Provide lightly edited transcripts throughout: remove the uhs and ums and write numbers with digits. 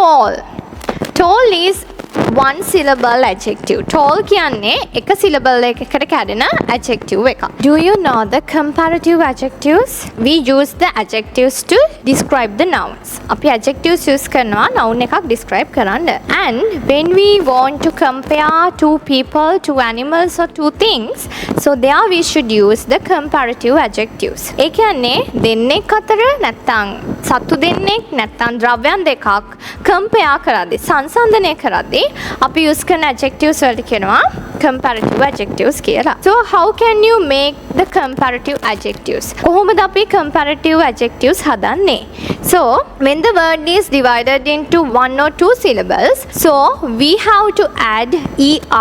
tall. Tall is one syllable adjective. Tall කියන්නේ එක syllable එකකට කැඩෙන adjective එකක්. Do you know the comparative adjectives? We use the adjectives to describe the nouns. අපි adjectives use කරනවා noun එකක් describe කරන්න. And when we want to compare two people, two animals or two things, so there we should use the comparative adjectives. ඒ කියන්නේ දෙන්නෙක් අතර නැත්තම් සතු දෙන්නෙක් නැත්තම් ද්‍රව්‍යයන් දෙකක් compare කරද්දී සංසන්දනය කරද්දී අපි use කරන adjectives වලට කියනවා comparative adjectives කියලා. So how can you make the comparative adjectives? කොහොමද අපි comparative adjectives හදන්නේ? So when the word is divided into one or two syllables, so we have to add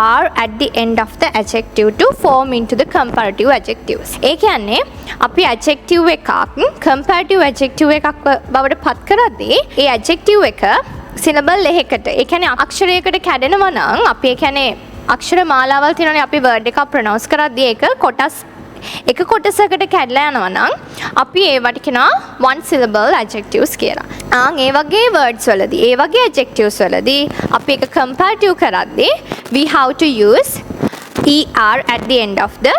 er at the end of the adjective to form into the comparative adjectives. ඒ කියන්නේ අපි adjective එකක් comparative adjective එකක් බවට පත් කරද්දී ඒ adjective එක syllable එකකට ඒ කියන්නේ අක්ෂරයකට කැඩෙනවා නම් අපි ඒ කියන්නේ අක්ෂර මාලාවල් තියෙනවානේ අපි word එකක් pronounce කරද්දී ඒක කොටස් එක කොටසකට කැඩලා යනවා නම් අපි ඒවට කියනවා one syllable adjectives කියලා. ඒ වගේ words වලදී ඒ වගේ adjectives වලදී අපි ඒක comparative කරද්දී we have to use er at the end of the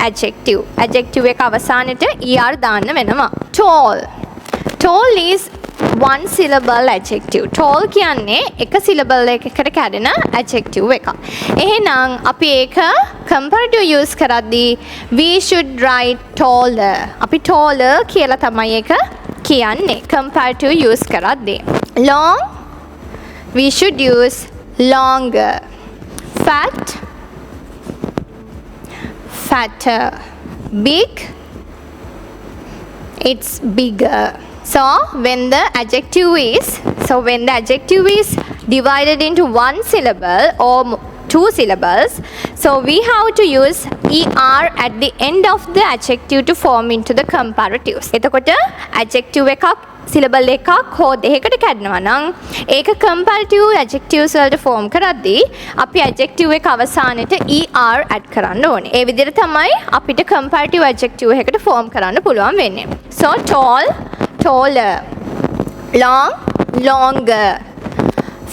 adjective. adjective එක අවසානයේ er දාන්න වෙනවා. tall. tall is one syllable adjective. tall කියන්නේ එක syllable එකකට කැඩෙන adjective එකක්. එහෙනම් අපි ඒක comparative use කරද්දී we should write taller. අපි taller කියලා තමයි ඒක කියන්නේ comparative use කරද්දී. long we should use longer. fat fatter. big it's bigger. So when the adjective is divided into one syllable or two syllables, so we have to use er at the end of the adjective to form into the comparatives. එතකොට adjective එකක් syllable එකක් හෝ දෙකකට කැඩෙනවා නම් ඒක comparative adjectives වලට form කරද්දී අපි adjective එක අවසානයේ er add කරන්න ඕනේ. ඒ විදිහට තමයි අපිට comparative adjective එකකට form කරන්න පුළුවන් වෙන්නේ. So tall taller, long longer,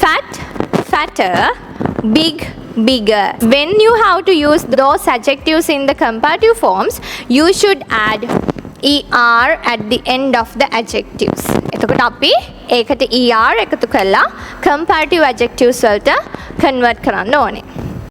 fat fatter, big bigger. When you have to use those adjectives in the comparative forms, you should add er at the end of the adjectives. එතකොට අපි ඒකට er එකතු කරලා comparative adjectives වලට convert කරන්න ඕනේ.